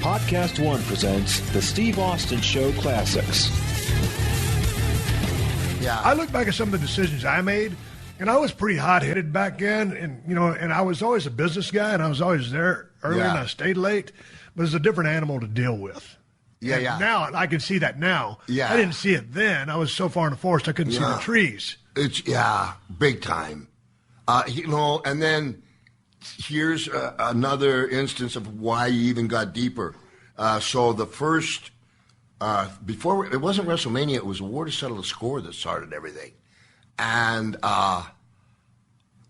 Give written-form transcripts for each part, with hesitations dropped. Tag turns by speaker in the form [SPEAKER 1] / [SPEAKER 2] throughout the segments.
[SPEAKER 1] PodcastOne presents the Steve Austin Show Classics.
[SPEAKER 2] Yeah,
[SPEAKER 3] I look back at some of the decisions I made, and I was pretty hot-headed back then, and I was always a business guy, and I was always there early, and I stayed late, but it's a different animal to deal with.
[SPEAKER 2] Yeah.
[SPEAKER 3] Now, I can see that now.
[SPEAKER 2] Yeah.
[SPEAKER 3] I didn't see it then. I was so far in the forest, I couldn't see the trees.
[SPEAKER 2] It's, big time. And then here's another instance of why you even got deeper. So the first, before, it wasn't WrestleMania, it was a war to settle the score that started everything. And all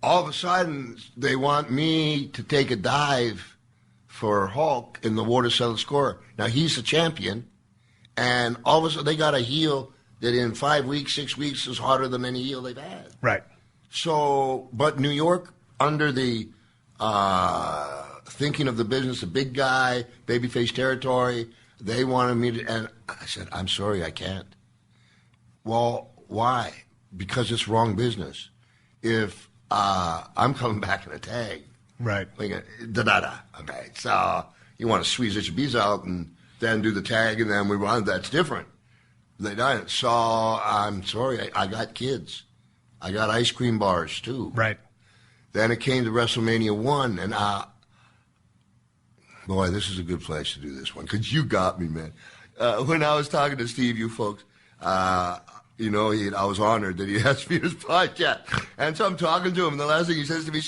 [SPEAKER 2] of a sudden, they want me to take a dive for Hulk in the war to settle the score. Now, he's the champion, and all of a sudden, they got a heel that in 5 weeks, 6 weeks is hotter than any heel they've had.
[SPEAKER 3] Right.
[SPEAKER 2] So, but New York, under the thinking of the business, the big guy, babyface territory, they wanted me to, and I said, I'm sorry, I can't. Well, why? Because it's wrong business. If I'm coming back in a tag,
[SPEAKER 3] right?
[SPEAKER 2] Like da-da-da. Okay, so you want to squeeze HBs out and then do the tag and then we run. That's different. They done it. So I'm sorry, I got kids. I got ice cream bars too.
[SPEAKER 3] Right.
[SPEAKER 2] Then it came to WrestleMania 1, and boy, this is a good place to do this one, because you got me, man. When I was talking to Steve, you folks, I was honored that he asked me his podcast. And so I'm talking to him, and the last thing he says to me,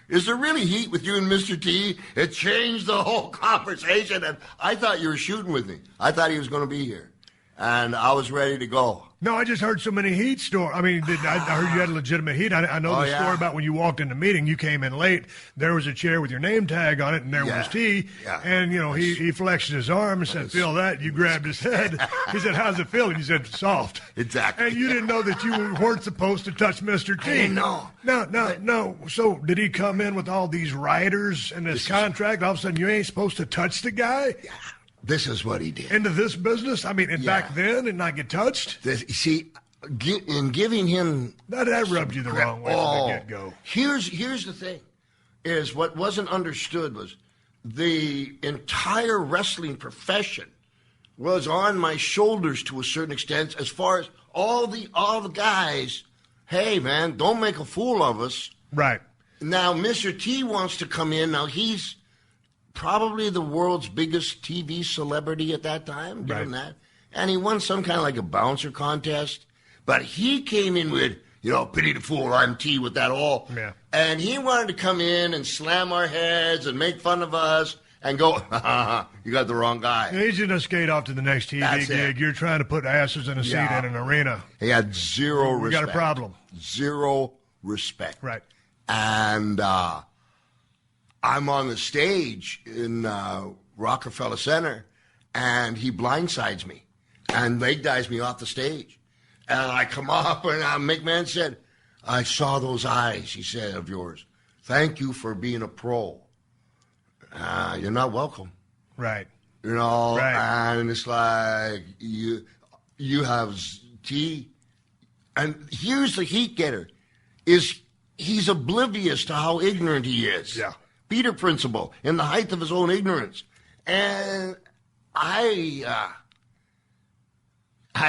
[SPEAKER 2] is there really heat with you and Mr. T? It changed the whole conversation, and I thought you were shooting with me. I thought he was going to be here, and I was ready to go.
[SPEAKER 3] No, I just heard so many heat stories. I mean, I heard you had legitimate heat. I know the story about when you walked in the meeting, you came in late, there was a chair with your name tag on it, and there was T, and, he flexed his arm and said, feel that. You grabbed his head. He said, how's it feel? And you said, soft.
[SPEAKER 2] Exactly.
[SPEAKER 3] And you didn't know that you weren't supposed to touch Mr. T.
[SPEAKER 2] I didn't know.
[SPEAKER 3] No. So did he come in with all these riders and this contract? All of a sudden, you ain't supposed to touch the guy?
[SPEAKER 2] Yeah. This is what he did.
[SPEAKER 3] Into this business? I mean, back then and not get touched?
[SPEAKER 2] In giving him...
[SPEAKER 3] That rubbed you the wrong way from the get-go.
[SPEAKER 2] Here's the thing, is what wasn't understood was the entire wrestling profession was on my shoulders to a certain extent, as far as all the guys, hey, man, don't make a fool of us.
[SPEAKER 3] Right.
[SPEAKER 2] Now, Mr. T wants to come in. Now, he's probably the world's biggest TV celebrity at that time, doing that. And he won some kind of like a bouncer contest. But he came in with, pity the fool, I'm T with that all.
[SPEAKER 3] Yeah.
[SPEAKER 2] And he wanted to come in and slam our heads and make fun of us and go, you got the wrong guy.
[SPEAKER 3] He's going to skate off to the next TV gig. You're trying to put asses in a seat in an arena.
[SPEAKER 2] He had zero respect.
[SPEAKER 3] We got a problem.
[SPEAKER 2] Zero respect.
[SPEAKER 3] Right.
[SPEAKER 2] And I'm on the stage in Rockefeller Center, and he blindsides me and leg dives me off the stage. And I come up, and McMahon said, I saw those eyes, he said, of yours. Thank you for being a pro. You're not welcome.
[SPEAKER 3] Right.
[SPEAKER 2] Right. And it's like, you have T. And here's the heat getter, is he's oblivious to how ignorant he is.
[SPEAKER 3] Yeah.
[SPEAKER 2] Peter principle, in the height of his own ignorance. And I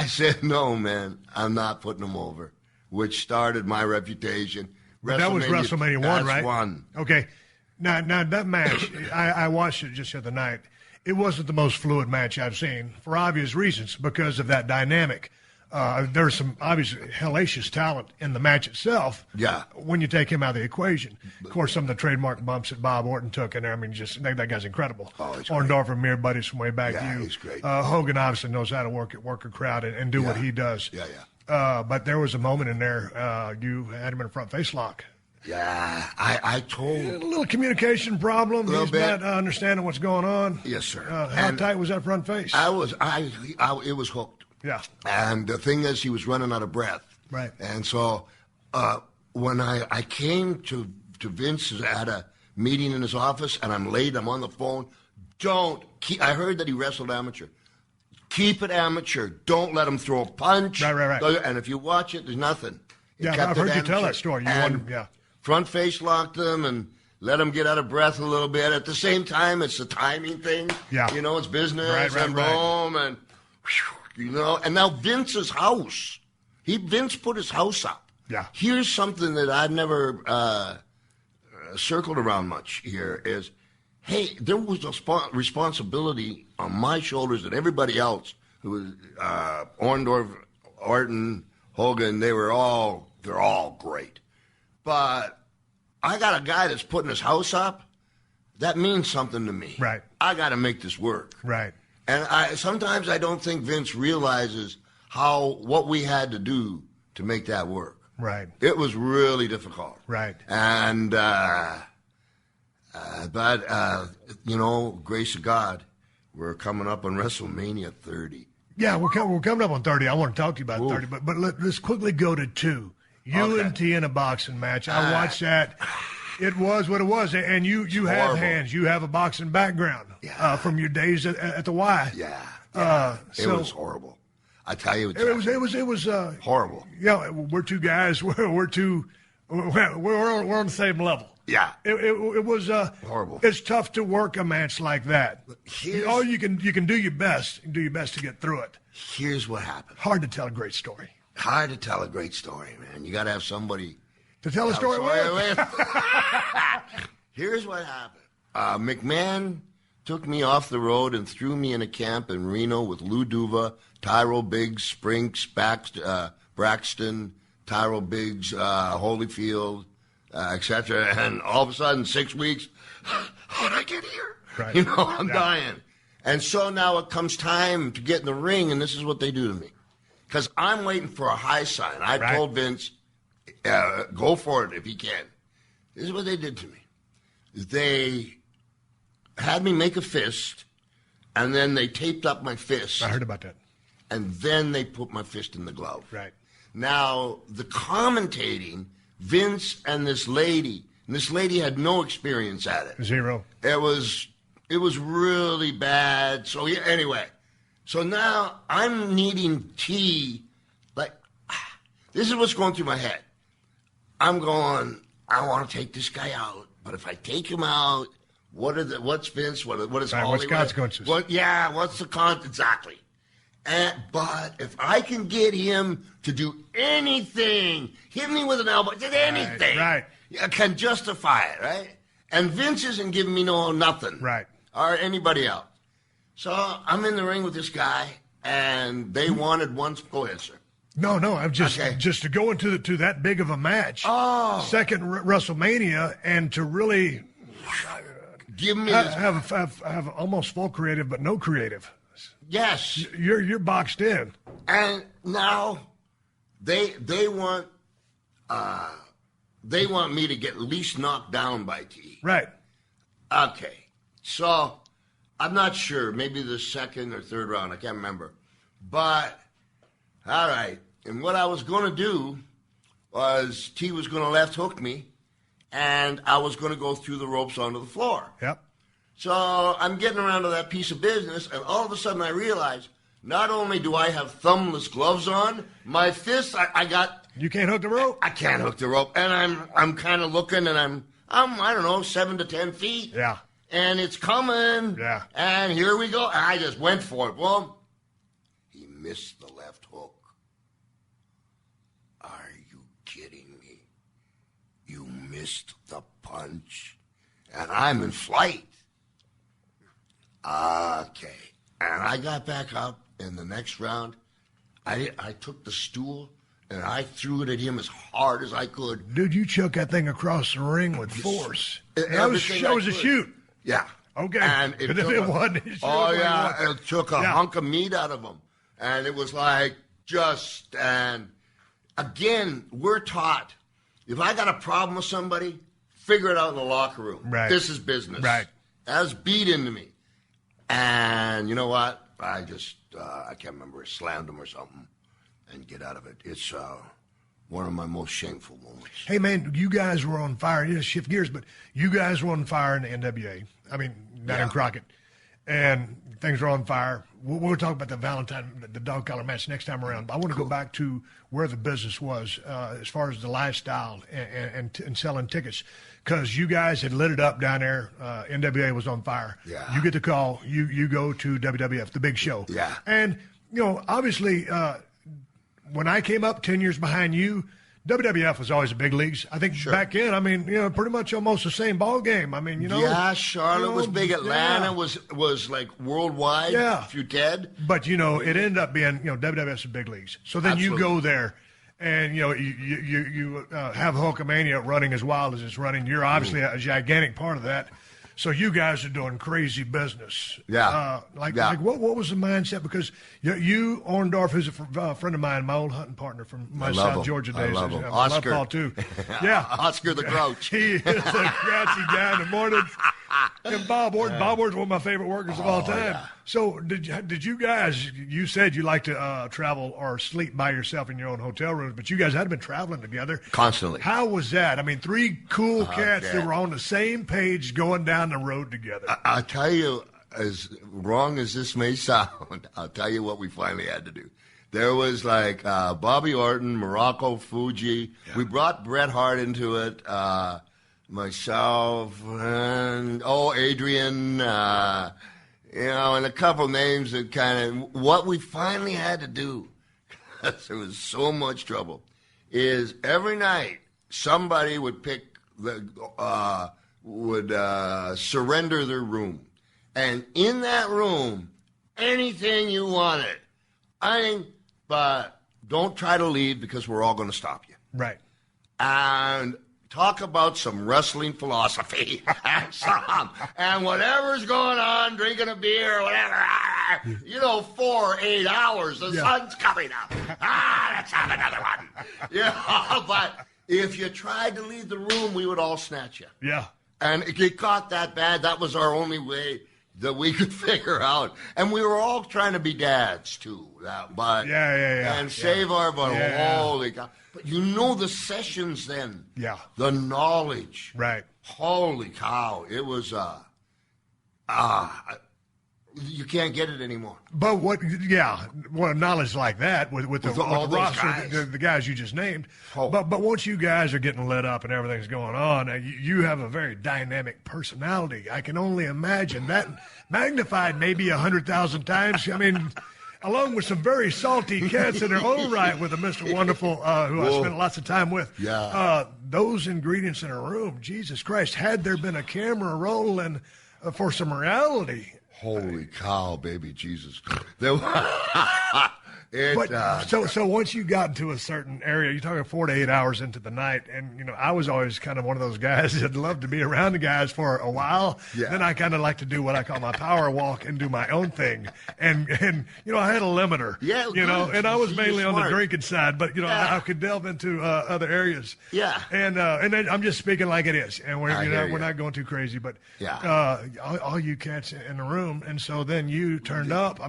[SPEAKER 2] said, no, man, I'm not putting him over, which started my reputation.
[SPEAKER 3] That was WrestleMania 1, right?
[SPEAKER 2] One.
[SPEAKER 3] Okay. Now that match, I watched it just the other night. It wasn't the most fluid match I've seen for obvious reasons because of that dynamic. There's some obvious hellacious talent in the match itself.
[SPEAKER 2] Yeah.
[SPEAKER 3] When you take him out of the equation. Of course, some of the trademark bumps that Bob Orton took in there, I mean, that guy's incredible.
[SPEAKER 2] Oh, he's
[SPEAKER 3] Orndorff and Mir buddies from way back.
[SPEAKER 2] Yeah, he's great.
[SPEAKER 3] Hogan obviously knows how to work a crowd and do what he does.
[SPEAKER 2] Yeah.
[SPEAKER 3] But there was a moment in there, you had him in a front face lock.
[SPEAKER 2] Yeah, I told...
[SPEAKER 3] A little communication problem. He's not understanding what's going on.
[SPEAKER 2] Yes, sir.
[SPEAKER 3] How tight was that front face?
[SPEAKER 2] It was hooked.
[SPEAKER 3] Yeah.
[SPEAKER 2] And the thing is, he was running out of breath.
[SPEAKER 3] Right.
[SPEAKER 2] And so when I came to Vince at a meeting in his office, and I'm late, I'm on the phone, I heard that he wrestled amateur. Keep it amateur. Don't let him throw a punch.
[SPEAKER 3] Right.
[SPEAKER 2] And if you watch it, there's nothing.
[SPEAKER 3] I've heard you tell that story.
[SPEAKER 2] Front face locked him, and let them get out of breath a little bit. At the same time, it's the timing thing.
[SPEAKER 3] Yeah.
[SPEAKER 2] It's business and
[SPEAKER 3] right.
[SPEAKER 2] boom and, and now Vince's house. Vince put his house up.
[SPEAKER 3] Yeah.
[SPEAKER 2] Here's something that I've never circled around much here is, hey, there was a responsibility on my shoulders and everybody else who was Orndorff, Orton, Hogan. They're all great. But I got a guy that's putting his house up. That means something to me.
[SPEAKER 3] Right.
[SPEAKER 2] I got to make this work.
[SPEAKER 3] Right.
[SPEAKER 2] And sometimes I don't think Vince realizes what we had to do to make that work.
[SPEAKER 3] Right.
[SPEAKER 2] It was really difficult.
[SPEAKER 3] Right.
[SPEAKER 2] And, grace of God, we're coming up on WrestleMania 30.
[SPEAKER 3] Yeah, we're coming up on 30. I want to talk to you about 30, but let's quickly go to 2. You and T in a boxing match. I watched that. It was what it was. And you have hands. You have a boxing background from your days at the Y.
[SPEAKER 2] Yeah. It was horrible. I tell you,
[SPEAKER 3] it was
[SPEAKER 2] horrible.
[SPEAKER 3] Yeah, we're two guys. We're on the same level.
[SPEAKER 2] Yeah.
[SPEAKER 3] It was
[SPEAKER 2] horrible.
[SPEAKER 3] It's tough to work a match like that. All you can do your best to get through it.
[SPEAKER 2] Here's what happened.
[SPEAKER 3] Hard to tell a great story.
[SPEAKER 2] Hard to tell a great story, man. You got to have somebody
[SPEAKER 3] to tell a story with.
[SPEAKER 2] Here's what happened. McMahon took me off the road and threw me in a camp in Reno with Lou Duva, Tyrell Biggs, Sprinks, Braxton, Tyrell Biggs, Holyfield, etc. And all of a sudden, 6 weeks, how did I get here?
[SPEAKER 3] Right.
[SPEAKER 2] I'm dying. And so now it comes time to get in the ring, and this is what they do to me. Because I'm waiting for a high sign. I told Vince, go for it if you can. This is what they did to me. They had me make a fist, and then they taped up my fist.
[SPEAKER 3] I heard about that.
[SPEAKER 2] And then they put my fist in the glove.
[SPEAKER 3] Right.
[SPEAKER 2] Now, the commentating, Vince and this lady had no experience at it.
[SPEAKER 3] Zero.
[SPEAKER 2] It was really bad. So, anyway. So now I'm needing T. This is what's going through my head. I'm going, I want to take this guy out. But if I take him out, what's Vince? What is Hollywood?
[SPEAKER 3] What's consequences?
[SPEAKER 2] What's the exactly? But if I can get him to do anything, hit me with an elbow, did anything,
[SPEAKER 3] right.
[SPEAKER 2] I can justify it, right? And Vince isn't giving me nothing,
[SPEAKER 3] right,
[SPEAKER 2] or anybody else. So I'm in the ring with this guy, and they wanted one. Go ahead, sir.
[SPEAKER 3] No, I'm just to go into to that big of a match. Second WrestleMania, and to really
[SPEAKER 2] give me
[SPEAKER 3] have almost full creative, but no creative.
[SPEAKER 2] Yes,
[SPEAKER 3] you're boxed in,
[SPEAKER 2] and now they want me to get at least knocked down by T.
[SPEAKER 3] Right.
[SPEAKER 2] Okay, so I'm not sure. Maybe the second or third round. I can't remember. But all right, and what I was going to do was T was going to left hook me, and I was going to go through the ropes onto the floor.
[SPEAKER 3] Yep.
[SPEAKER 2] So I'm getting around to that piece of business, and all of a sudden I realize not only do I have thumbless gloves on, my fists, I got...
[SPEAKER 3] You can't hook the rope?
[SPEAKER 2] I can't hook the rope, and I'm kind of looking, and I'm I don't know, 7 to 10 feet.
[SPEAKER 3] Yeah.
[SPEAKER 2] And it's coming.
[SPEAKER 3] Yeah.
[SPEAKER 2] And here we go. And I just went for it. Well, he missed the left hook. Are you kidding me? You missed the punch? And I'm in flight. Okay. And I got back up in the next round. I took the stool and I threw it at him as hard as I could.
[SPEAKER 3] Dude, you chuck that thing across the ring with force. That was a shoot.
[SPEAKER 2] Yeah.
[SPEAKER 3] Okay.
[SPEAKER 2] And it took a hunk of meat out of him. And it was like and again, we're taught, if I got a problem with somebody, figure it out in the locker room.
[SPEAKER 3] Right.
[SPEAKER 2] This is business.
[SPEAKER 3] Right.
[SPEAKER 2] That was beat into me. And you know what? I just, I can't remember, I slammed him or something and get out of it. It's one of my most shameful moments.
[SPEAKER 3] Hey, man, you guys were on fire. You know, shift gears, but you guys were on fire in the NWA. I mean, not in Crockett. and things are on fire. We'll talk about the dog collar match next time around. But I want to go back to where the business was as far as the lifestyle and selling tickets, because you guys had lit it up down there. NWA was on fire.
[SPEAKER 2] Yeah.
[SPEAKER 3] You get the call. You go to WWF, the big show.
[SPEAKER 2] Yeah.
[SPEAKER 3] And, obviously, when I came up 10 years behind you, WWF was always the big leagues. I think back in, pretty much almost the same ball game.
[SPEAKER 2] Yeah, Charlotte was big. Atlanta was like worldwide.
[SPEAKER 3] Yeah.
[SPEAKER 2] If you did.
[SPEAKER 3] But, it ended up being, WWF's the big leagues. So then you go there and, you have Hulkamania running as wild as it's running. You're obviously a gigantic part of that. So you guys are doing crazy business.
[SPEAKER 2] Yeah.
[SPEAKER 3] Like what was the mindset? Because you Orndorff, who's a friend of mine, my old hunting partner from my South Georgia days.
[SPEAKER 2] I love him.
[SPEAKER 3] I love Paul, too. Yeah.
[SPEAKER 2] Oscar the Grouch.
[SPEAKER 3] He is a grouchy guy in the mornings. And Bob Orton. Bob Orton's one of my favorite workers of all time. Yeah. So did you guys, you said you like to travel or sleep by yourself in your own hotel rooms, but you guys had been traveling together.
[SPEAKER 2] Constantly.
[SPEAKER 3] How was that? Three cool cats that were on the same page going down the road together.
[SPEAKER 2] I'll tell you, as wrong as this may sound, I'll tell you what we finally had to do. There was like Bobby Orton, Morocco, Fuji. Yeah. We brought Bret Hart into it. Myself and Adrian, and a couple names that kind of what we finally had to do, because there was so much trouble, is every night somebody would pick surrender their room, and in that room, anything you wanted, but don't try to leave because we're all going to stop you.
[SPEAKER 3] Right.
[SPEAKER 2] And talk about some wrestling philosophy and whatever's going on, drinking a beer or whatever, 4 or 8 hours, the sun's coming up. Let's have another one. But if you tried to leave the room, we would all snatch you.
[SPEAKER 3] Yeah.
[SPEAKER 2] And if you caught that bad, that was our only way that we could figure out. And we were all trying to be dads, too. But and save our holy God. But the sessions then.
[SPEAKER 3] Yeah.
[SPEAKER 2] The knowledge.
[SPEAKER 3] Right.
[SPEAKER 2] Holy cow. It was, you can't get it anymore.
[SPEAKER 3] But knowledge like that with the roster, the guys you just named. Oh. But once you guys are getting lit up and everything's going on, you have a very dynamic personality. I can only imagine that magnified maybe 100,000 times. Along with some very salty cats in their own right with a Mr. Wonderful, who I spent lots of time with.
[SPEAKER 2] Yeah.
[SPEAKER 3] Those ingredients in a room, Jesus Christ, had there been a camera rolling for some reality.
[SPEAKER 2] Holy cow, baby Jesus.
[SPEAKER 3] So once you got into a certain area, you're talking 4 to 8 hours into the night, and I was always kind of one of those guys that loved to be around the guys for a while. Yeah. Then I kind of like to do what I call my power walk and do my own thing. And I had a limiter.
[SPEAKER 2] Yeah.
[SPEAKER 3] And I was mainly on the drinking side, but I could delve into other areas.
[SPEAKER 2] Yeah.
[SPEAKER 3] And then I'm just speaking like it is, and we're not going too crazy, but all you cats in the room, and so then you turned up.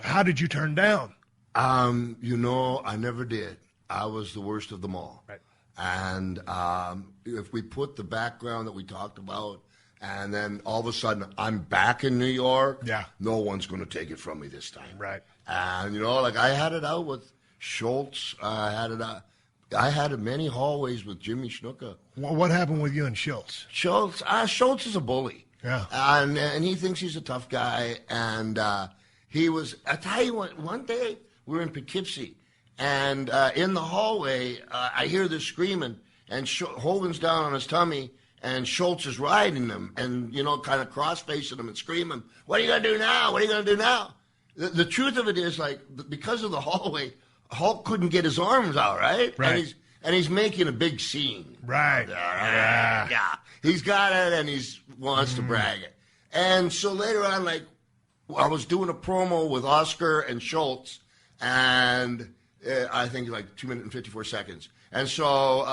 [SPEAKER 3] How did you turn down?
[SPEAKER 2] I never did. I was the worst of them all.
[SPEAKER 3] Right.
[SPEAKER 2] And if we put the background that we talked about, and then all of a sudden I'm back in New York, no one's going to take it from me this time.
[SPEAKER 3] Right.
[SPEAKER 2] And, I had it out with Schultz. I had many hallways with Jimmy Snuka.
[SPEAKER 3] What happened with you and Schultz?
[SPEAKER 2] Schultz is a bully.
[SPEAKER 3] Yeah.
[SPEAKER 2] And he thinks he's a tough guy. And he was, I tell you what, one day, we were in Poughkeepsie, and in the hallway, I hear this screaming, and Hogan's down on his tummy, and Schultz is riding him, and, kind of cross-facing him and screaming, "What are you going to do now? What are you going to do now?" The truth of it is, because of the hallway, Hulk couldn't get his arms out, right?
[SPEAKER 3] Right.
[SPEAKER 2] And he's making a big scene.
[SPEAKER 3] Right.
[SPEAKER 2] Yeah. He's got it, and he wants to brag it. And so later on, I was doing a promo with Oscar and Schultz, and I think 2 minutes and 54 seconds. And so...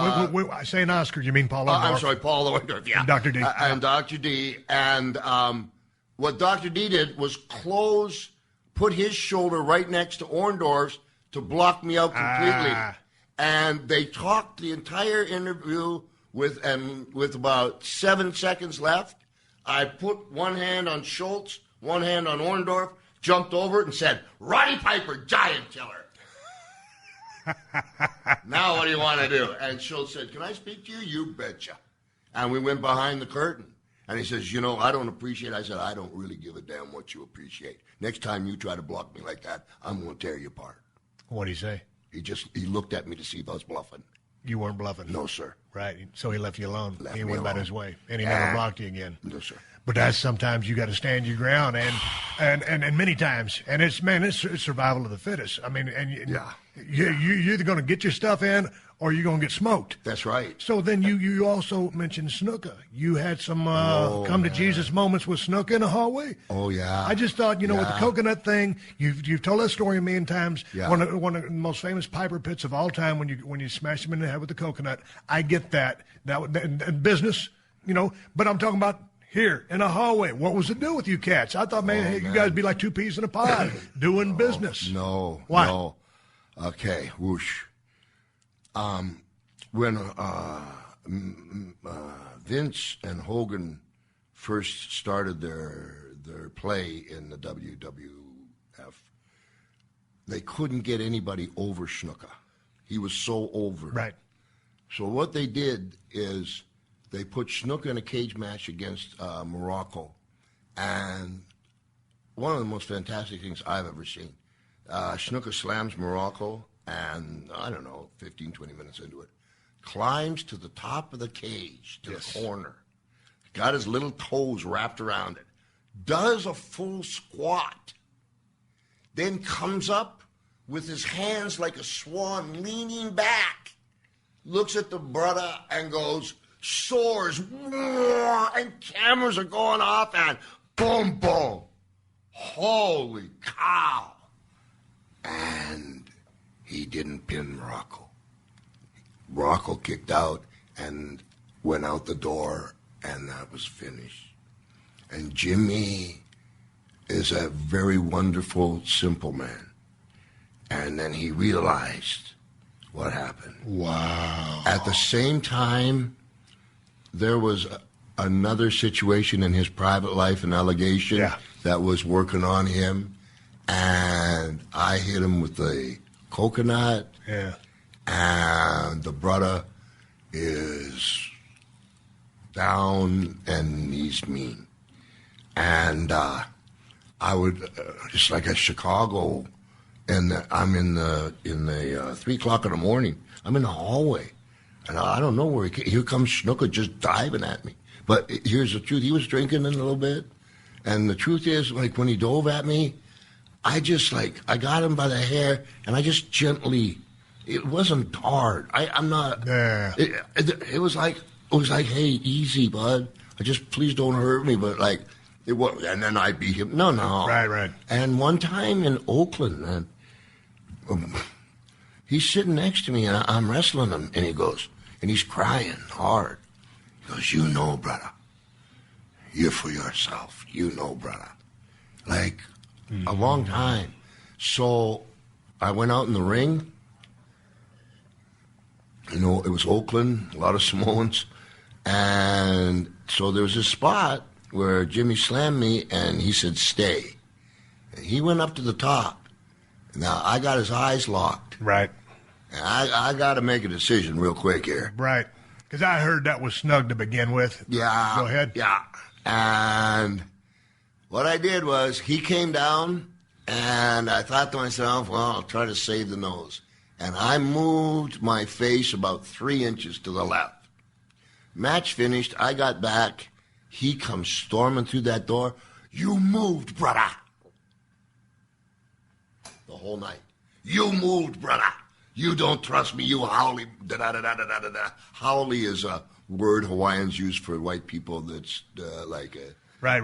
[SPEAKER 3] saying Oscar, you mean Paul Orndorff?
[SPEAKER 2] I'm sorry, Paul Orndorff, yeah.
[SPEAKER 3] And Dr. D.
[SPEAKER 2] And Dr. D. And what Dr. D did was put his shoulder right next to Orndorff's to block me out completely. And they talked the entire interview with about 7 seconds left. I put one hand on Schultz, one hand on Orndorff, jumped over it and said, "Roddy Piper, giant killer." Now what do you want to do? And Schultz said, "Can I speak to you?" "You betcha." And we went behind the curtain. And he says, I don't appreciate it. I said, "I don't really give a damn what you appreciate. Next time you try to block me like that, I'm going to tear you apart."
[SPEAKER 3] What'd he say?
[SPEAKER 2] He looked at me to see if I was bluffing.
[SPEAKER 3] You weren't bluffing?
[SPEAKER 2] No, sir.
[SPEAKER 3] Right. So he left you alone. He went about his way. And he never blocked you again.
[SPEAKER 2] No, sir.
[SPEAKER 3] But that's sometimes you got to stand your ground, and many times, and it's survival of the fittest. I mean, and you're either going to get your stuff in or you're going to get smoked.
[SPEAKER 2] That's right.
[SPEAKER 3] So then you also mentioned Snuka. You had some come to Jesus moments with Snuka in the hallway.
[SPEAKER 2] Oh yeah.
[SPEAKER 3] I just thought, with the coconut thing, you've told that story a million times.
[SPEAKER 2] Yeah.
[SPEAKER 3] One of the most famous Piper pits of all time when you smash him in the head with the coconut. I get that in business, but I'm talking about. Here in a hallway, what was it do with you cats? I thought, man, you guys be like two peas in a pod doing business.
[SPEAKER 2] No.
[SPEAKER 3] Why?
[SPEAKER 2] No. Okay, whoosh. When Vince and Hogan first started their play in the WWF, they couldn't get anybody over Snuka. He was so over.
[SPEAKER 3] Right.
[SPEAKER 2] So what they did is they put Snuka in a cage match against Morocco. And one of the most fantastic things I've ever seen. Snuka slams Morocco, and, 15, 20 minutes into it, climbs to the top of the cage, to the corner, got his little toes wrapped around it, does a full squat, then comes up with his hands like a swan leaning back, looks at the brother and goes, soars, and cameras are going off, and boom, boom. Holy cow. And he didn't pin Morocco. Morocco kicked out and went out the door, and that was finished. And Jimmy is a very wonderful, simple man. And then he realized what happened.
[SPEAKER 3] Wow.
[SPEAKER 2] At the same time, there was another situation in his private life, an allegation that was working on him, and I hit him with the coconut, and the brother is down and he's mean. And I would, just like at Chicago, and I'm in the 3 o'clock in the morning, I'm in the hallway. And I don't know where here comes Snuka just diving at me. But here's the truth. He was drinking a little bit. And the truth is, like, when he dove at me, I got him by the hair, and I just gently, it wasn't hard. I'm not, it was like, hey, easy, bud. Please don't hurt me. But, like, it was, and then I beat him. No.
[SPEAKER 3] Right.
[SPEAKER 2] And one time in Oakland, he's sitting next to me, and I'm wrestling him, and he goes, and he's crying hard. He goes, brother, you're for yourself. Brother. Like, a long time. So I went out in the ring. It was Oakland, a lot of Samoans. And so there was this spot where Jimmy slammed me, and he said, stay. And he went up to the top. Now, I got his eyes locked.
[SPEAKER 3] Right.
[SPEAKER 2] And I got to make a decision real quick here.
[SPEAKER 3] Right. Because I heard that was snug to begin with.
[SPEAKER 2] Yeah.
[SPEAKER 3] Go ahead.
[SPEAKER 2] Yeah. And what I did was he came down, and I thought to myself, well, I'll try to save the nose. And I moved my face about 3 inches to the left. Match finished. I got back. He comes storming through that door. You moved, brother. The whole night. You moved, brother. You don't trust me, you Howley. Da-da-da-da-da-da-da. Howley is a word Hawaiians use for white people that's like a...
[SPEAKER 3] Right.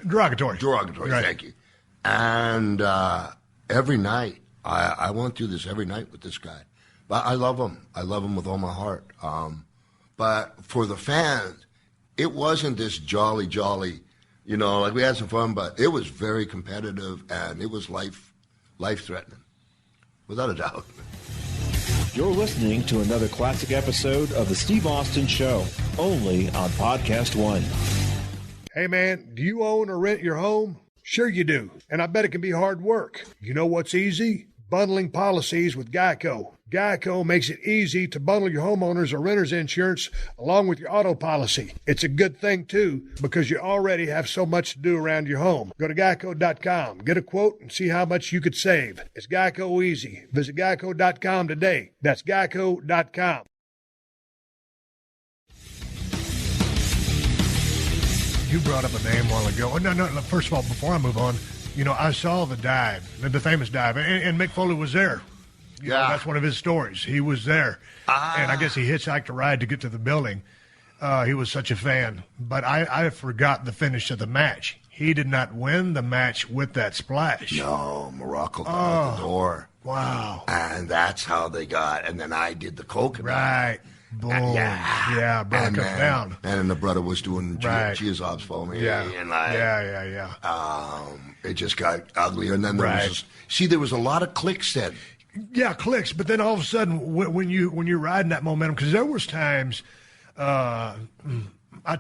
[SPEAKER 3] Derogatory.
[SPEAKER 2] Right. Thank you. And every night, I went through this every night with this guy. But I love him. I love him with all my heart. But for the fans, it wasn't this jolly, like we had some fun, but it was very competitive, and it was life-threatening, without a doubt.
[SPEAKER 1] You're listening to another classic episode of The Steve Austin Show, only on PodcastOne.
[SPEAKER 3] Hey, man, do you own or rent your home? Sure you do, and I bet it can be hard work. You know what's easy? Bundling policies with Geico. Geico makes it easy to bundle your homeowners or renters insurance along with your auto policy. It's a good thing, too, because you already have so much to do around your home. Go to geico.com, get a quote, and see how much you could save. It's Geico easy. Visit geico.com today. That's geico.com. You brought up a name a while ago. No, first of all, before I move on, I saw the dive, the famous dive, and Mick Foley was there. You know, that's one of his stories. He was there. And I guess he hitchhiked a ride to get to the building. He was such a fan. But I forgot the finish of the match. He did not win the match with that splash.
[SPEAKER 2] No, Morocco got out the door.
[SPEAKER 3] Wow.
[SPEAKER 2] And that's how they got. And then I did the coconut.
[SPEAKER 3] Right. Boom. Brother comes down.
[SPEAKER 2] And then the brother was doing Giazov's for me.
[SPEAKER 3] Yeah.
[SPEAKER 2] And it just got uglier. And then there was a lot of clicks then.
[SPEAKER 3] Yeah, clicks. But then all of a sudden, when you're riding that momentum, because there was times, I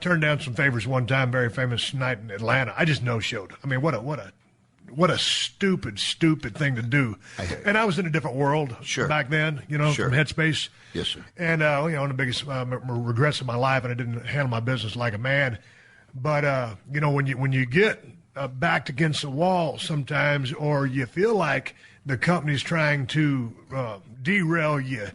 [SPEAKER 3] turned down some favors one time, very famous night in Atlanta. I just no-showed. I mean, what a stupid thing to do. And I was in a different world back then, from Headspace.
[SPEAKER 2] Yes, sir.
[SPEAKER 3] And, the biggest regrets of my life, and I didn't handle my business like a man. But, when you get backed against the wall sometimes, or you feel like the company's trying to derail you,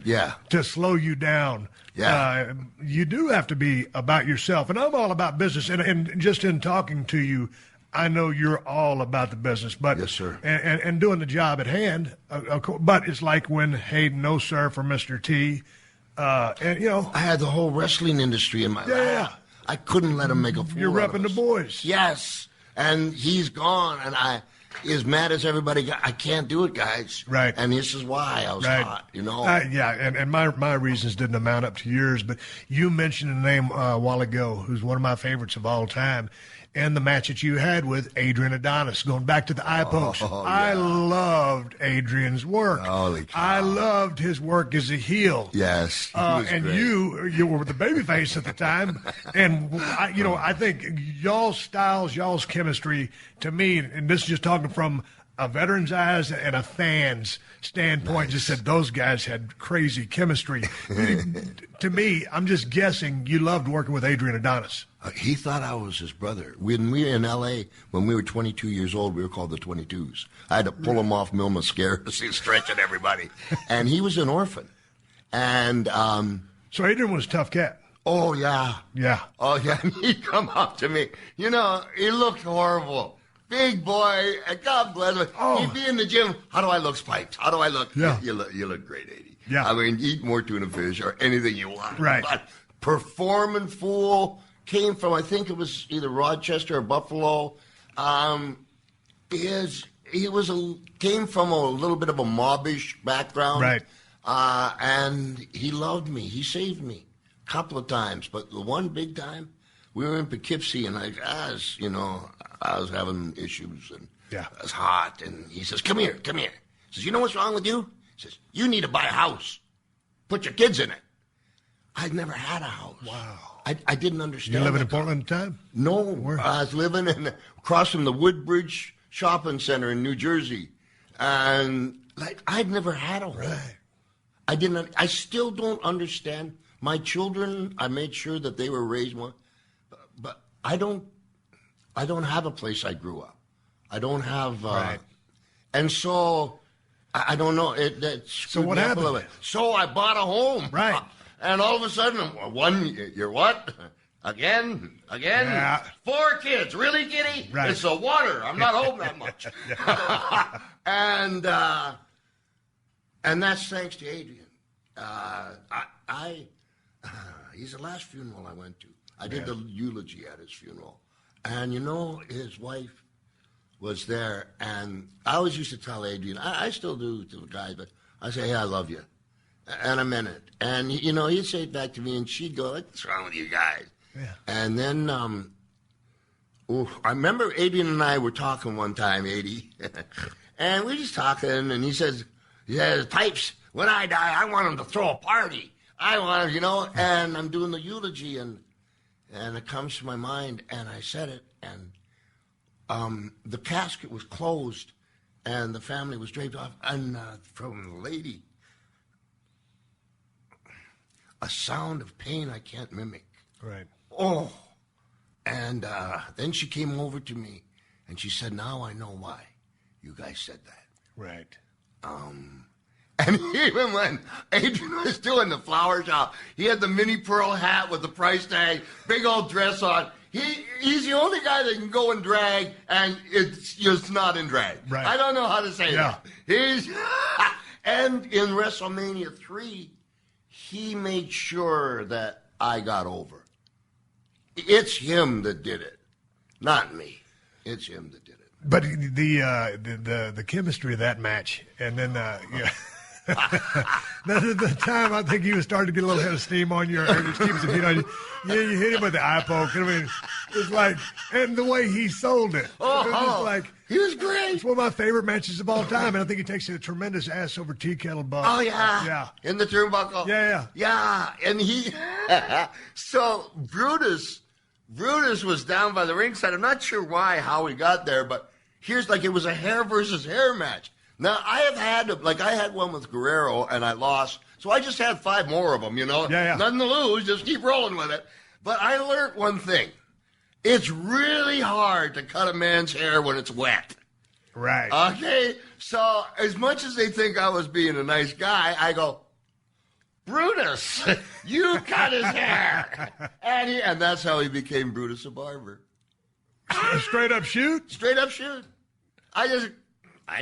[SPEAKER 3] to slow you down, you do have to be about yourself. And I'm all about business. And just in talking to you, I know you're all about the business, but
[SPEAKER 2] yes, sir,
[SPEAKER 3] and doing the job at hand. But it's like when Hayden No Sir for Mr. T, I
[SPEAKER 2] had the whole wrestling industry in my lap. I couldn't let him make a fool.
[SPEAKER 3] You're repping the boys.
[SPEAKER 2] Yes, and he's gone, and I as mad as everybody. I can't do it, guys.
[SPEAKER 3] Right,
[SPEAKER 2] and this is why I was hot.
[SPEAKER 3] And my reasons didn't amount up to yours, but you mentioned a name a while ago, who's one of my favorites of all time. And the match that you had with Adrian Adonis, going back to the eye pokes. I loved Adrian's work.
[SPEAKER 2] Holy cow.
[SPEAKER 3] I loved his work as a heel.
[SPEAKER 2] Yes,
[SPEAKER 3] and
[SPEAKER 2] great.
[SPEAKER 3] you were the babyface at the time. And I think y'all's styles, y'all's chemistry, to me, and this is just talking from a veteran's eyes and a fan's standpoint, just said those guys had crazy chemistry. To me, I'm just guessing you loved working with Adrian Adonis.
[SPEAKER 2] He thought I was his brother. When we were in L.A., when we were 22 years old, we were called the 22s. I had to pull him off Mil Mascara, stretching everybody. And he was an orphan. And
[SPEAKER 3] so Adrian was a tough cat.
[SPEAKER 2] Oh, yeah.
[SPEAKER 3] Yeah.
[SPEAKER 2] Oh, yeah. And he'd come up to me. He looked horrible. Big boy. And God bless him. He'd be in the gym. How do I look, Spikes? How do I look?
[SPEAKER 3] Yeah.
[SPEAKER 2] You look great, 80.
[SPEAKER 3] Yeah.
[SPEAKER 2] I mean, eat more tuna fish or anything you want.
[SPEAKER 3] Right.
[SPEAKER 2] But performing fool came from, I think it was either Rochester or Buffalo. Came from a little bit of a mobbish background.
[SPEAKER 3] Right.
[SPEAKER 2] And he loved me. He saved me a couple of times. But the one big time, we were in Poughkeepsie, and I was having issues, and I was hot. And he says, come here. He says, you know what's wrong with you? He says, you need to buy a house. Put your kids in it. I'd never had a house.
[SPEAKER 3] Wow.
[SPEAKER 2] I didn't understand.
[SPEAKER 3] You living in Portland at the time?
[SPEAKER 2] No.
[SPEAKER 3] Where?
[SPEAKER 2] I was living across from the Woodbridge Shopping Center in New Jersey. And I'd never had a home.
[SPEAKER 3] Right.
[SPEAKER 2] I still don't understand. My children, I made sure that they were raised one. But I don't have a place I grew up. I don't have. And so I don't know.
[SPEAKER 3] So what happened?
[SPEAKER 2] So I bought a home.
[SPEAKER 3] Right.
[SPEAKER 2] And all of a sudden, you're what? Again?
[SPEAKER 3] Yeah.
[SPEAKER 2] 4 kids. Really, Kitty?
[SPEAKER 3] Right.
[SPEAKER 2] It's the water. I'm not home that much. And that's thanks to Adrian. He's the last funeral I went to. I did the eulogy at his funeral. And, his wife was there. And I always used to tell Adrian, I still do to the guys, but I say, hey, I love you. And I meant it. And, he'd say it back to me, and she'd go, what's wrong with you guys?
[SPEAKER 3] Yeah.
[SPEAKER 2] And then I remember Adrian and I were talking one time, 80, and we were just talking, and he says, Pipes, when I die, I want him to throw a party. I want him, and I'm doing the eulogy, and it comes to my mind, and I said it, and the casket was closed, and the family was draped off, and from the lady, a sound of pain I can't mimic.
[SPEAKER 3] Right.
[SPEAKER 2] Oh. And then she came over to me, and she said, now I know why you guys said that.
[SPEAKER 3] Right.
[SPEAKER 2] And even when Adrian was doing the flower shop, he had the mini pearl hat with the price tag, big old dress on. He's the only guy that can go in drag, and it's just not in drag.
[SPEAKER 3] Right.
[SPEAKER 2] I don't know how to say that. And in WrestleMania 3, he made sure that I got over. It's him that did it, not me. It's him that did it.
[SPEAKER 3] But the chemistry of that match, and then the time I think he was starting to get a little head of steam on you, or keeps the heat on you. Yeah, you hit him with the eye poke. I mean, it's like, and the way he sold it. It was like,
[SPEAKER 2] he was great.
[SPEAKER 3] It's one of my favorite matches of all time, and I think he takes a tremendous ass over tea kettle bump.
[SPEAKER 2] Oh yeah,
[SPEAKER 3] yeah,
[SPEAKER 2] in the turnbuckle.
[SPEAKER 3] Yeah,
[SPEAKER 2] and he. So Brutus was down by the ringside. I'm not sure how he got there, but here's like it was a hair versus hair match. Now, I had one with Guerrero, and I lost, so I just had 5 more of them,
[SPEAKER 3] Yeah.
[SPEAKER 2] Nothing to lose, just keep rolling with it. But I learned one thing. It's really hard to cut a man's hair when it's wet.
[SPEAKER 3] Right.
[SPEAKER 2] Okay? So, as much as they think I was being a nice guy, I go, Brutus, you cut his hair. And that's how he became Brutus the Barber.
[SPEAKER 3] Straight up shoot?
[SPEAKER 2] Straight up shoot. I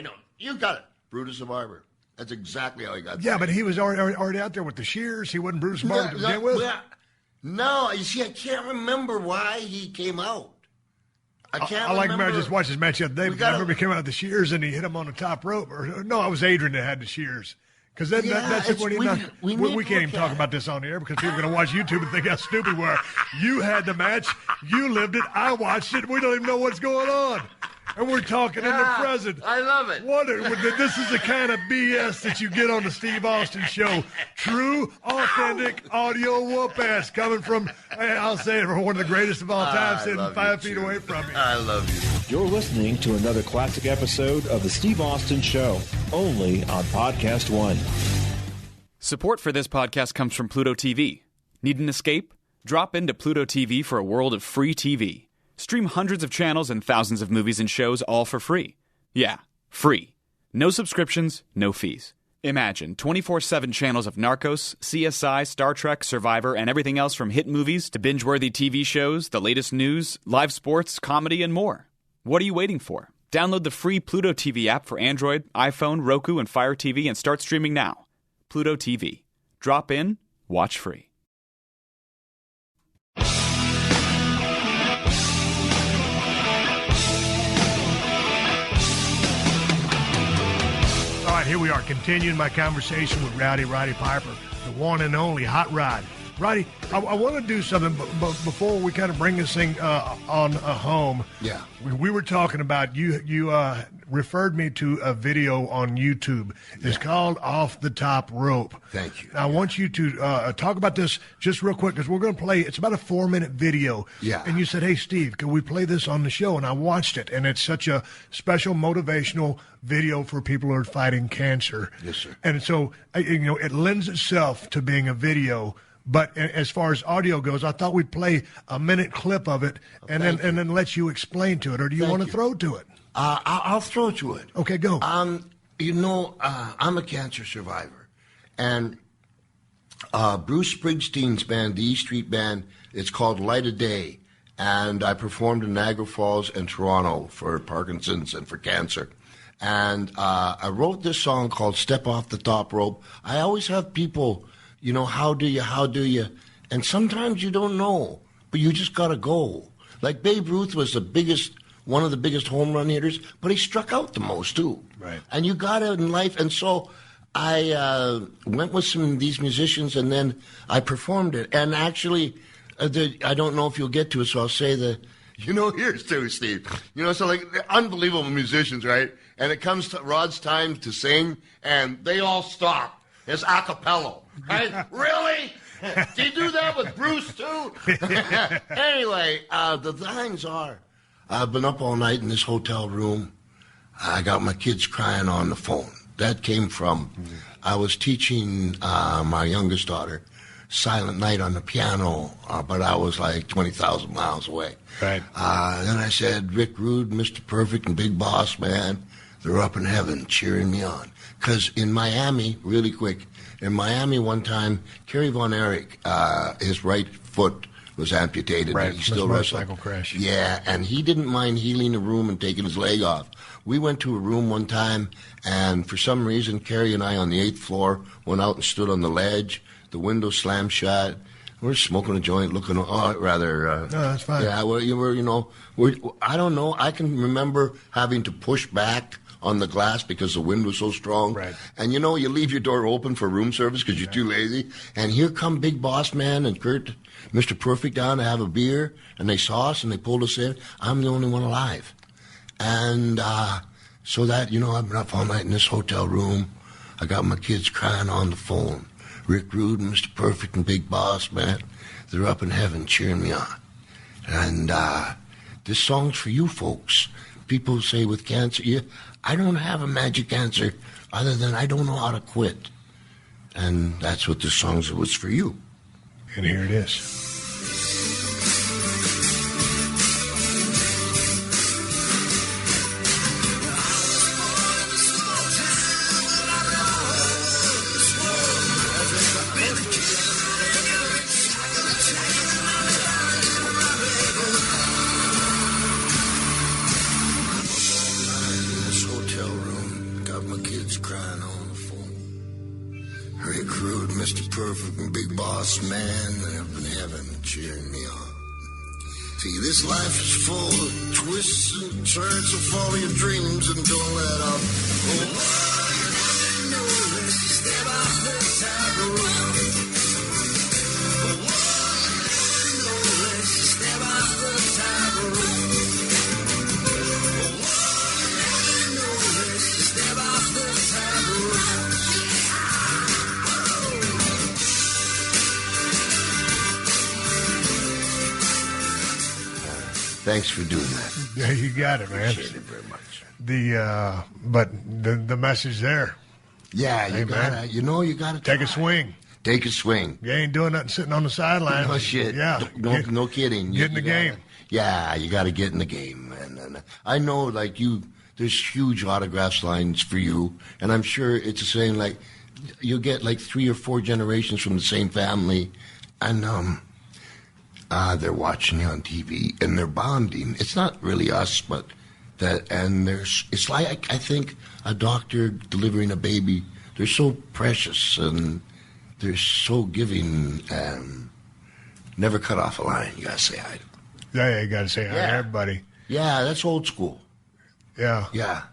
[SPEAKER 2] don't. You got it. Brutus the Barber. That's exactly how he got there.
[SPEAKER 3] Yeah, but he was already out there with the shears. He wasn't Brutus the Barber to begin with.
[SPEAKER 2] No, you see, I can't remember why he came out. I
[SPEAKER 3] just watched his match the other day. I remember he came out with the shears and he hit him on the top rope. No, it was Adrian that had the shears. Because that's when we can't even talk about this on the air because people are going to watch YouTube and think how stupid we are. You had the match. You lived it. I watched it. We don't even know what's going on. And we're talking in the present.
[SPEAKER 2] I love it.
[SPEAKER 3] This is the kind of BS that you get on the Steve Austin Show. True, authentic audio whoop-ass coming from, I'll say it, from one of the greatest of all time, sitting 5 feet away from me.
[SPEAKER 2] I love you.
[SPEAKER 1] You're listening to another classic episode of The Steve Austin Show, only on PodcastOne.
[SPEAKER 4] Support for this podcast comes from Pluto TV. Need an escape? Drop into Pluto TV for a world of free TV. Stream hundreds of channels and thousands of movies and shows all for free. Yeah, free. No subscriptions, no fees. Imagine 24/7 channels of Narcos, CSI, Star Trek, Survivor, and everything else from hit movies to binge-worthy TV shows, the latest news, live sports, comedy, and more. What are you waiting for? Download the free Pluto TV app for Android, iPhone, Roku, and Fire TV and start streaming now. Pluto TV. Drop in, watch free.
[SPEAKER 3] All right, here we are, continuing my conversation with Roddy Piper, the one and only Hot Rod. Roddy, I want to do something before we kind of bring this thing on home.
[SPEAKER 2] Yeah.
[SPEAKER 3] We were talking about, you referred me to a video on YouTube. It's called Off the Top Rope.
[SPEAKER 2] Thank you.
[SPEAKER 3] I want you to talk about this just real quick because we're going to play, it's about a 4-minute video.
[SPEAKER 2] Yeah.
[SPEAKER 3] And you said, hey, Steve, can we play this on the show? And I watched it, and it's such a special motivational video for people who are fighting cancer.
[SPEAKER 2] Yes, sir.
[SPEAKER 3] And so, it lends itself to being a video. But as far as audio goes, I thought we'd play a minute clip of it and then let you explain to it. Or do you want to throw to it?
[SPEAKER 2] I'll throw to it.
[SPEAKER 3] Okay, go.
[SPEAKER 2] I'm a cancer survivor. And Bruce Springsteen's band, the E Street Band, it's called Light of Day. And I performed in Niagara Falls and Toronto for Parkinson's and for cancer. And I wrote this song called Step Off the Top Rope. I always have people... how do you? And sometimes you don't know, but you just got to go. Like Babe Ruth was one of the biggest home run hitters, but he struck out the most too.
[SPEAKER 3] Right.
[SPEAKER 2] And you got it in life. And so I went with some of these musicians, and then I performed it. And actually, I don't know if you'll get to it, so I'll say here's too, Steve. So like unbelievable musicians, right? And it comes to Rod's time to sing, and they all stop. It's a cappella. Right? Really? Did you do that with Bruce, too? Anyway, the lines are, I've been up all night in this hotel room. I got my kids crying on the phone. That came from, I was teaching my youngest daughter Silent Night on the piano, but I was like 20,000 miles away.
[SPEAKER 3] Right.
[SPEAKER 2] Then I said, Rick Rude, Mr. Perfect, and Big Boss Man, they're up in heaven cheering me on. Because in Miami, really quick, in Miami one time, Kerry Von Erich, his right foot was amputated.
[SPEAKER 3] Right,
[SPEAKER 2] he still
[SPEAKER 3] motorcycle crash.
[SPEAKER 2] Yeah, and he didn't mind healing the room and taking his leg off. We went to a room one time, and for some reason, Kerry and I on the 8th floor went out and stood on the ledge. The window slammed shut. We're smoking a joint, looking. No,
[SPEAKER 3] that's fine.
[SPEAKER 2] Yeah, well, I don't know. I can remember having to push back on the glass because the wind was so strong.
[SPEAKER 3] Right.
[SPEAKER 2] And you leave your door open for room service because you're too lazy. And here come Big Boss Man and Kurt, Mr. Perfect, down to have a beer, and they saw us and they pulled us in. I'm the only one alive. And so that, I've been up all night in this hotel room. I got my kids crying on the phone. Rick Rude, Mr. Perfect, and Big Boss Man, they're up in heaven cheering me on. And this song's for you folks. People say with cancer, I don't have a magic answer other than I don't know how to quit. And that's what this song was for you.
[SPEAKER 3] And here it is.
[SPEAKER 2] Perfect and Big Boss Man up in heaven cheering me on. See, this life is full of twists and turns, so follow your dreams and don't let up. Oh, you know this, step off the tightrope. Oh, you know this, step off the tightrope. Oh, you know this, step off the tightrope. Thanks for doing that.
[SPEAKER 3] Yeah, you got it, man.
[SPEAKER 2] Appreciate it very much.
[SPEAKER 3] But the message there.
[SPEAKER 2] Yeah, you gotta
[SPEAKER 3] take a swing.
[SPEAKER 2] Take a swing.
[SPEAKER 3] You ain't doing nothing sitting on the sideline.
[SPEAKER 2] No shit.
[SPEAKER 3] Yeah.
[SPEAKER 2] No kidding.
[SPEAKER 3] Get in the game.
[SPEAKER 2] Yeah, you got to get in the game. And I know, like you, there's huge autographs lines for you, and I'm sure it's the same. Like you'll get like 3 or 4 generations from the same family, and they're watching you on TV and they're bonding. It's not really us, but that. And it's like I think a doctor delivering a baby. They're so precious and they're so giving. Never cut off a line. You gotta say hi.
[SPEAKER 3] Yeah, you gotta say hi to everybody.
[SPEAKER 2] Yeah, that's old school.
[SPEAKER 3] Yeah.
[SPEAKER 2] Yeah.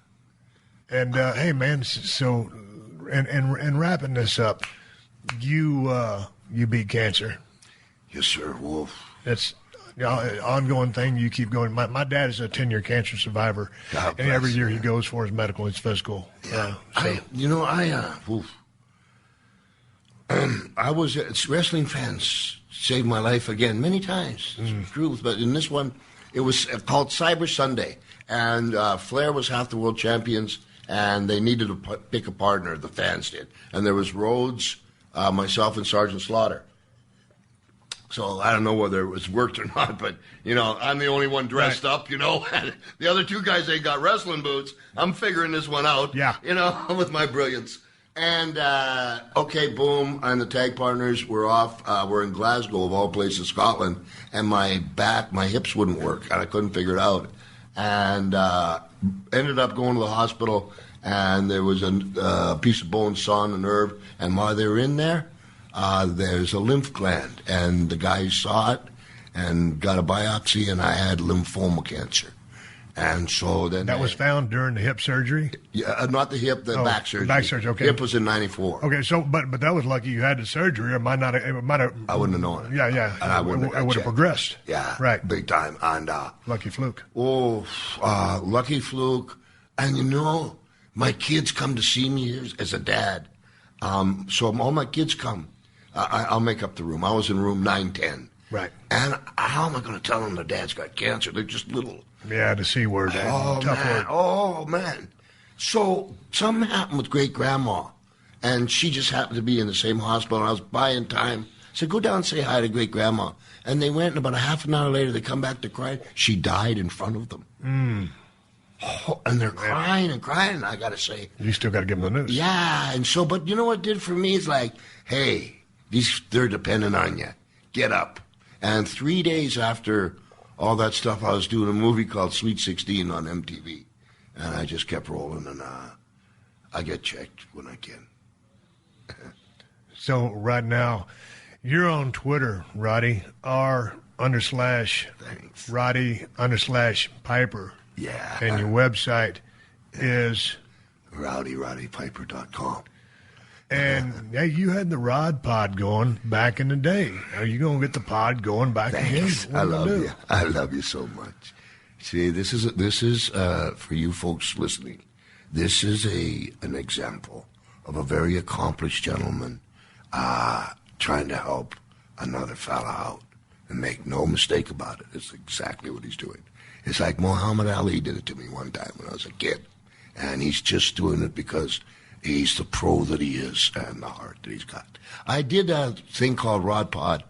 [SPEAKER 3] And hey, man. So, and wrapping this up, you beat cancer.
[SPEAKER 2] Yes, sir, Wolf.
[SPEAKER 3] It's an ongoing thing. You keep going. My dad is a 10-year cancer survivor, and every year he goes for his medical, his physical.
[SPEAKER 2] Yeah. I was wrestling fans saved my life again many times. It's true, but in this one, it was called Cyber Sunday, and Flair was half the world champions, and they needed to pick a partner. The fans did, and there was Rhodes, myself, and Sergeant Slaughter. So I don't know whether it was worked or not, but, I'm the only one dressed up, and the other 2 guys, they got wrestling boots. I'm figuring this one out, with my brilliance. And, okay, boom, and the tag partners were off. We're in Glasgow, of all places, Scotland, and my hips wouldn't work, and I couldn't figure it out. And ended up going to the hospital, and there was a piece of bone sawn a nerve, and while they were in there, there's a lymph gland, and the guy saw it and got a biopsy, and I had lymphoma cancer. And so then
[SPEAKER 3] that was found during the hip surgery.
[SPEAKER 2] Yeah, not the hip, the back surgery.
[SPEAKER 3] Back surgery, okay.
[SPEAKER 2] Hip was in '94.
[SPEAKER 3] Okay, so but that was lucky you had the surgery. It might have.
[SPEAKER 2] I wouldn't have known it.
[SPEAKER 3] Yeah.
[SPEAKER 2] And I would have
[SPEAKER 3] progressed.
[SPEAKER 2] Yeah,
[SPEAKER 3] right,
[SPEAKER 2] big time. And
[SPEAKER 3] lucky fluke.
[SPEAKER 2] Lucky fluke. And my kids come to see me as a dad. So all my kids come. I'll make up the room. I was in room 910.
[SPEAKER 3] Right.
[SPEAKER 2] And how am I going to tell them their dad's got cancer? They're just little
[SPEAKER 3] Yeah, the C word. Tough word.
[SPEAKER 2] Oh, man. So something happened with great-grandma, and she just happened to be in the same hospital, and I was buying time. I said, go down and say hi to great-grandma. And they went, and about a half an hour later, they come back to cry. She died in front of them. Oh, and they're crying and crying, and I got to say.
[SPEAKER 3] You still got to give them the news.
[SPEAKER 2] Yeah, and so, but you know what it did for me? It's like, hey, they're dependent on you. Get up. And 3 days after all that stuff, I was doing a movie called Sweet 16 on MTV. And I just kept rolling, and I get checked when I can.
[SPEAKER 3] So right now, you're on Twitter, Roddy, R_Roddy_Piper.
[SPEAKER 2] Yeah.
[SPEAKER 3] And your website is?
[SPEAKER 2] RowdyPiper.com.
[SPEAKER 3] And hey, you had the Rod Pod going back in the day. Are you going to get the pod going back again?
[SPEAKER 2] I love you. I love you so much. See, this is for you folks listening. This is an example of a very accomplished gentleman trying to help another fella out, and make no mistake about it. It's exactly what he's doing. It's like Muhammad Ali did it to me one time when I was a kid, and he's just doing it because he's the pro that he is and the heart that he's got. I did a thing called Rod Pod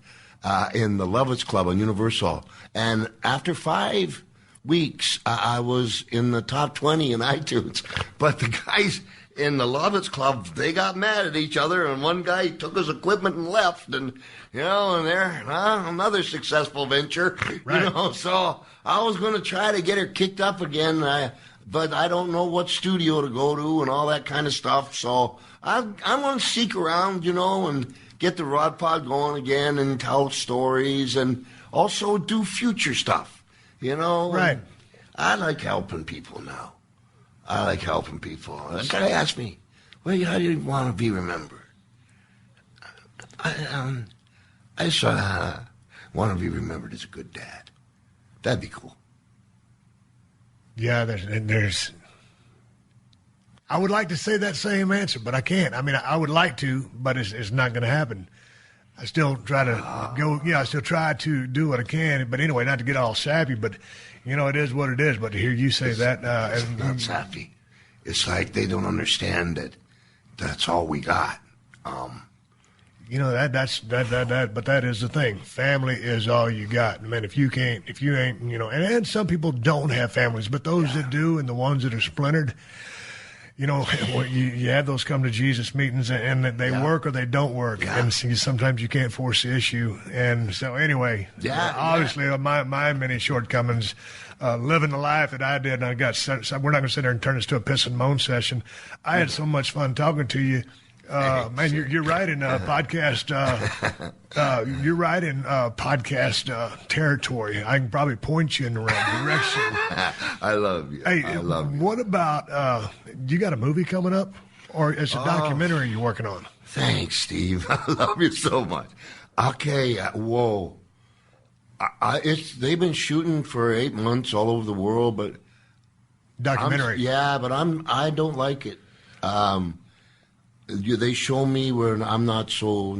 [SPEAKER 2] in the Lovitz Club on Universal, and after 5 weeks, I was in the top 20 in iTunes. But the guys in the Lovitz Club, they got mad at each other, and one guy took his equipment and left, and, and there, another successful venture,
[SPEAKER 3] right.
[SPEAKER 2] So I was going to try to get her kicked up again, but I don't know what studio to go to and all that kind of stuff, so I'm going to seek around, and get the Rod Pod going again and tell stories and also do future stuff,
[SPEAKER 3] Right.
[SPEAKER 2] I like helping people now. A guy asked me, well, how do you want to be remembered? I just want to be remembered as a good dad. That'd be cool.
[SPEAKER 3] Yeah, there's I would like to say that same answer, but I can't. I mean, I would like to, but it's not going to happen. I still try to go, I still try to do what I can. But anyway, not to get all sappy, but, it is what it is. But to hear you say that.
[SPEAKER 2] It's not sappy. It's like they don't understand that that's all we got.
[SPEAKER 3] But that is the thing. Family is all you got. I mean, if you ain't, and some people don't have families, but those that do and the ones that are splintered, you have those come to Jesus meetings and they work or they don't work. Yeah. And sometimes you can't force the issue. And so anyway, obviously my many shortcomings, living the life that I did, and we're not going to sit there and turn this to a piss and moan session. I had so much fun talking to you. Man, you're right in podcast. You're right in podcast territory. I can probably point you in the right direction.
[SPEAKER 2] I love you.
[SPEAKER 3] Hey,
[SPEAKER 2] I love you.
[SPEAKER 3] What about you? Got a movie coming up, or it's a documentary you're working on?
[SPEAKER 2] Thanks, Steve. I love you so much. Okay, whoa. They've been shooting for 8 months all over the world, but
[SPEAKER 3] documentary.
[SPEAKER 2] But I don't like it. They show me where I'm not so,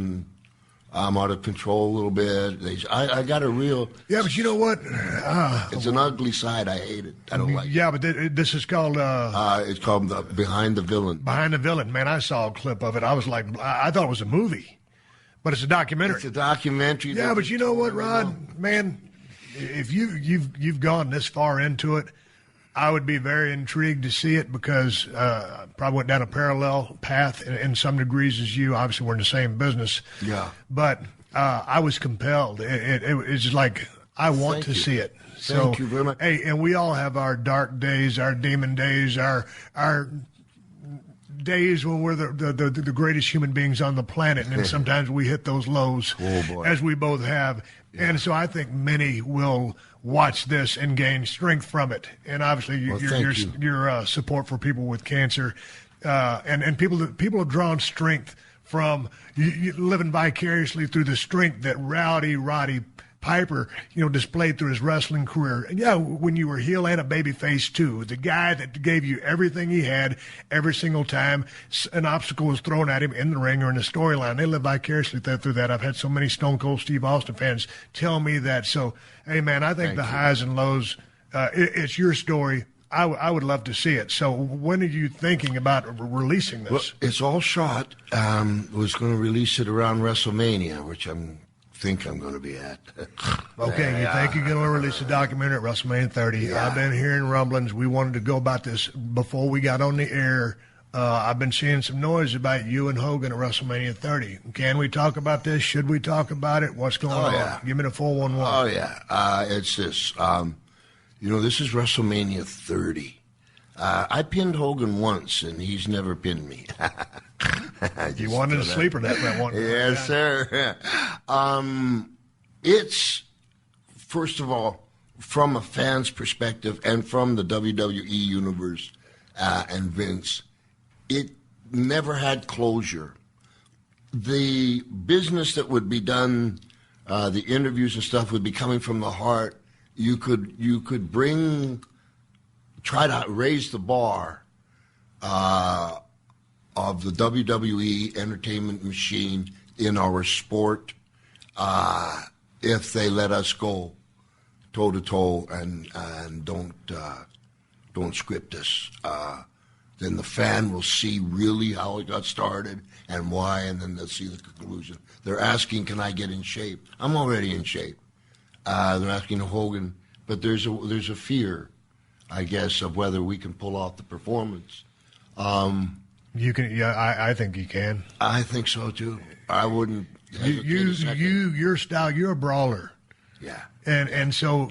[SPEAKER 2] I'm out of control a little bit. I got a real.
[SPEAKER 3] Yeah, but you know what?
[SPEAKER 2] It's an ugly side. I hate it. I don't like it.
[SPEAKER 3] Yeah, but this is called.
[SPEAKER 2] It's called Behind the Villain.
[SPEAKER 3] Behind the Villain. Man, I saw a clip of it. I was like, I thought it was a movie, but it's a documentary.
[SPEAKER 2] It's a documentary.
[SPEAKER 3] Yeah, but you know what, Rod? Man, if you've gone this far into it, I would be very intrigued to see it because probably went down a parallel path in some degrees as you. Obviously, we're in the same business.
[SPEAKER 2] Yeah.
[SPEAKER 3] But I was compelled. It's just like I want to see it. So,
[SPEAKER 2] Thank you very much.
[SPEAKER 3] Hey, and we all have our dark days, our demon days, our days when we're the greatest human beings on the planet, and then sometimes we hit those lows, as we both have. Yeah. And so I think many will watch this and gain strength from it. And obviously, your support for people with cancer, and people have drawn strength from you living vicariously through the strength that Roddy Piper, displayed through his wrestling career. And when you were heel and a babyface too, the guy that gave you everything he had every single time an obstacle was thrown at him in the ring or in the storyline. They live vicariously through that. I've had so many Stone Cold Steve Austin fans tell me that. So, hey man, I think the highs and lows it's your story. I would love to see it. So when are you thinking about releasing this?
[SPEAKER 2] Well, it's all shot. Was going to release it around WrestleMania, which I think I'm going to be at.
[SPEAKER 3] Okay, you think you're going to release a documentary at WrestleMania 30.
[SPEAKER 2] Yeah.
[SPEAKER 3] I've been hearing rumblings. We wanted to go about this before we got on the air. I've been seeing some noise about you and Hogan at WrestleMania 30. Can we talk about this? Should we talk about it? What's going on?
[SPEAKER 2] Yeah.
[SPEAKER 3] Give me the 411.
[SPEAKER 2] Oh, yeah. It's this. This is WrestleMania 30. I pinned Hogan once, and he's never pinned me.
[SPEAKER 3] You wanted a sleeper that one.
[SPEAKER 2] Yes, sir. It's, first of all, from a fan's perspective and from the WWE Universe and Vince, it never had closure. The business that would be done, the interviews and stuff would be coming from the heart. You could try to raise the bar of the WWE entertainment machine in our sport if they let us go toe to toe and don't script us. Then the fan will see really how it got started and why, and then they'll see the conclusion. They're asking, can I get in shape? I'm already in shape. They're asking Hogan, but there's a fear, I guess, of whether we can pull off the performance.
[SPEAKER 3] You can, yeah. I think you can.
[SPEAKER 2] I think so too. I wouldn't.
[SPEAKER 3] Your style. You're a brawler.
[SPEAKER 2] Yeah.
[SPEAKER 3] And so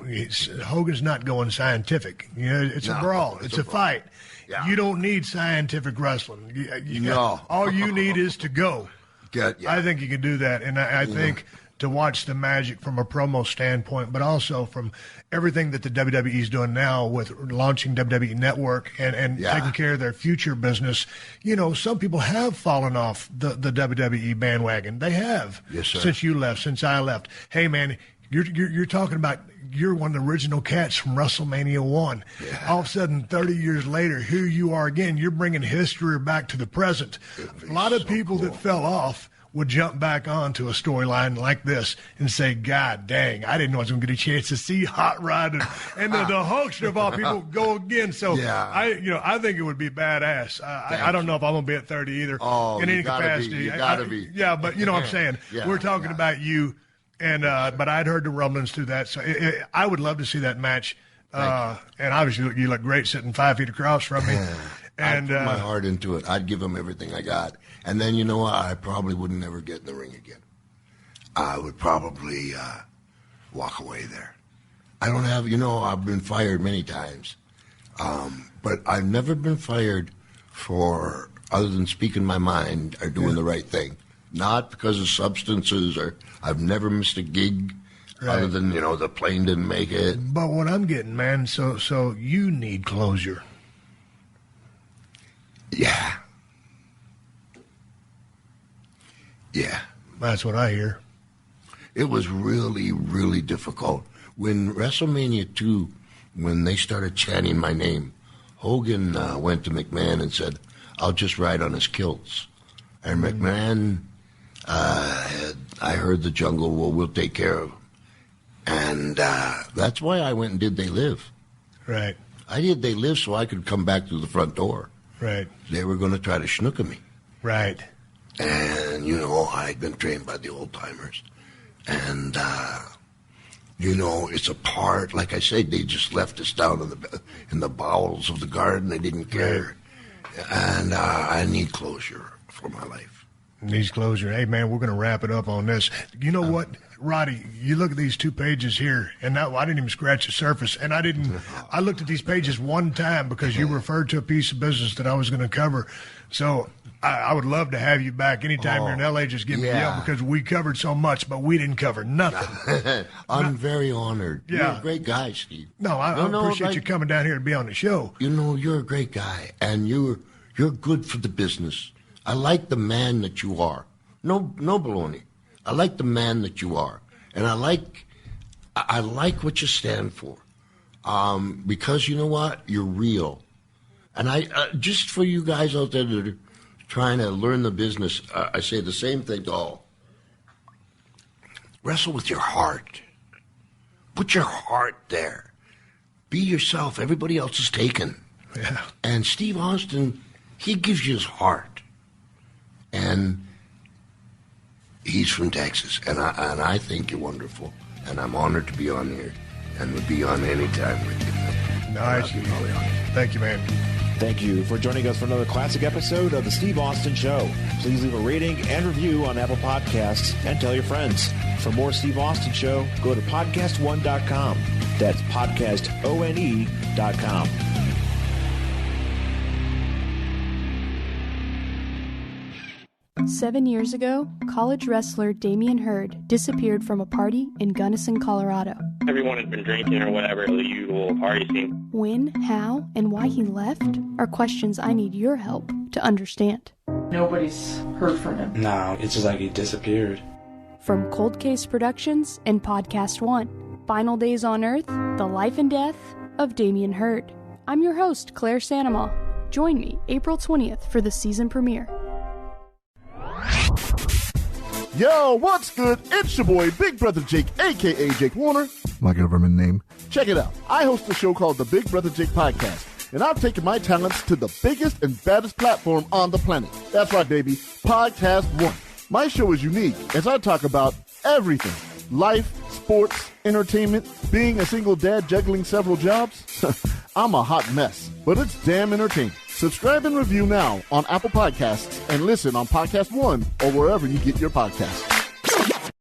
[SPEAKER 3] Hogan's not going scientific. It's a brawl. It's a fight.
[SPEAKER 2] Yeah.
[SPEAKER 3] You don't need scientific wrestling.
[SPEAKER 2] No.
[SPEAKER 3] All you need is to go. I think you can do that, and I think to watch the magic from a promo standpoint, but also from everything that the WWE is doing now with launching WWE Network and taking care of their future business. Some people have fallen off the WWE bandwagon. They have.
[SPEAKER 2] Yes, sir.
[SPEAKER 3] Since you left, since I left. Hey, man, you're talking about you're one of the original cats from WrestleMania 1. Yeah. All of a sudden, 30 years later, here you are again. You're bringing history back to the present. A lot of people that fell off would jump back onto a storyline like this and say, God dang, I didn't know I was going to get a chance to see Hot Rod and the Hulkster of all people go again. So I think it would be badass. I don't know if I'm going to be at 30 either in any capacity.
[SPEAKER 2] You got to be.
[SPEAKER 3] Yeah, but you know what I'm saying. We're talking about you, and but I'd heard the rumblings through that. So I would love to see that match. And obviously you look great sitting 5 feet across from me. And
[SPEAKER 2] I'd put my heart into it. I'd give them everything I got. And then, you know what? I probably would never get in the ring again. I would probably walk away there. I don't have, I've been fired many times. But I've never been fired for other than speaking my mind or doing the right thing. Not because of substances or I've never missed a gig other than, the plane didn't make it.
[SPEAKER 3] But what I'm getting, man, so you need closure.
[SPEAKER 2] Yeah. Yeah.
[SPEAKER 3] That's what I hear.
[SPEAKER 2] It was really, really difficult. When WrestleMania 2, when they started chanting my name, Hogan went to McMahon and said, I'll just ride on his kilts. And McMahon, I heard the jungle, well, we'll take care of him. And that's why I went and did They Live.
[SPEAKER 3] Right.
[SPEAKER 2] I did They Live so I could come back through the front door.
[SPEAKER 3] Right.
[SPEAKER 2] They were going to try to snooker me.
[SPEAKER 3] Right.
[SPEAKER 2] And, I'd been trained by the old-timers. And, it's a part, like I said, they just left us down in the bowels of the garden. They didn't care. Right. And I need closure for my life.
[SPEAKER 3] Needs closure. Hey, man, we're going to wrap it up on this. You know what, Roddy? You look at these 2 pages here, and now I didn't even scratch the surface. And I looked at these pages one time because you referred to a piece of business that I was going to cover. So I would love to have you back anytime you're in L.A. Just give me a yell because we covered so much, but we didn't cover nothing.
[SPEAKER 2] I'm very honored. Yeah. You're a great guy, Steve.
[SPEAKER 3] No, I appreciate you coming down here to be on the show.
[SPEAKER 2] You're a great guy, and you're good for the business. I like the man that you are. No baloney. I like the man that you are, and I like what you stand for, because you know what, you're real, and I just for you guys out there that are trying to learn the business, I say the same thing to all. Wrestle with your heart. Put your heart there, be yourself. Everybody else is taken.
[SPEAKER 3] Yeah.
[SPEAKER 2] And Steve Austin, he gives you his heart. And he's from Texas. And I think you're wonderful. And I'm honored to be on here and would be on any time with you.
[SPEAKER 3] Nice. Thank you, man.
[SPEAKER 1] Thank you for joining us for another classic episode of The Steve Austin Show. Please leave a rating and review on Apple Podcasts and tell your friends. For more Steve Austin Show, go to PodcastOne.com. That's PodcastOne.com.
[SPEAKER 5] Seven years ago, college wrestler Damian Hurd disappeared from a party in Gunnison, Colorado.
[SPEAKER 6] Everyone had been drinking or whatever, the usual party scene.
[SPEAKER 5] When, how, and why he left are questions I need your help to understand.
[SPEAKER 7] Nobody's heard from him.
[SPEAKER 8] No, it's just like he disappeared.
[SPEAKER 5] From Cold Case Productions and PodcastOne, Final Days on Earth, The Life and Death of Damian Hurd. I'm your host, Claire Sanema. Join me April 20th for the season premiere.
[SPEAKER 9] Yo, what's good? It's your boy, Big Brother Jake, a.k.a. Jake Warner, my government name. Check it out. I host a show called the Big Brother Jake Podcast, and I've taken my talents to the biggest and baddest platform on the planet. That's right, baby, PodcastOne. My show is unique as I talk about everything. Life, sports, entertainment, being a single dad juggling several jobs. I'm a hot mess, but it's damn entertaining. Subscribe and review now on Apple Podcasts and listen on PodcastOne or wherever you get your podcasts.